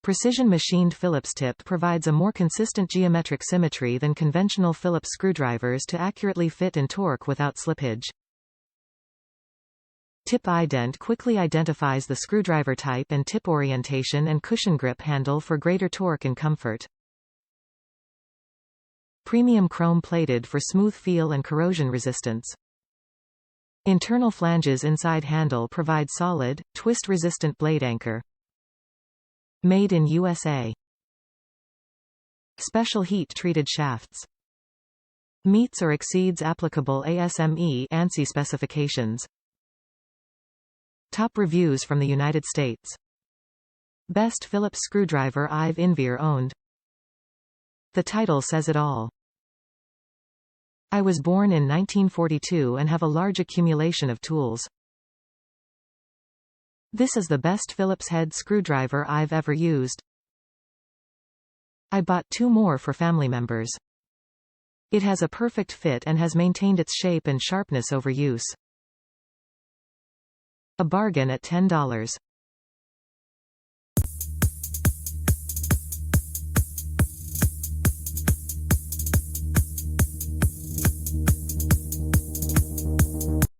Precision machined Phillips tip provides a more consistent geometric symmetry than conventional Phillips screwdrivers to accurately fit and torque without slippage. Tip-Ident quickly identifies the screwdriver type and tip orientation and cushion grip handle for greater torque and comfort. Premium chrome plated for smooth feel and corrosion resistance. Internal flanges inside handle provide solid, twist-resistant blade anchor. Made in USA. Special heat-treated shafts. Meets or exceeds applicable ASME ANSI specifications. Top reviews from the United States. Best Phillips screwdriver I've enver owned. The title says it all. I was born in 1942 and have a large accumulation of tools. This is the best Phillips head screwdriver I've ever used. I bought 2 more for family members. It has a perfect fit and has maintained its shape and sharpness over use. A bargain at $10.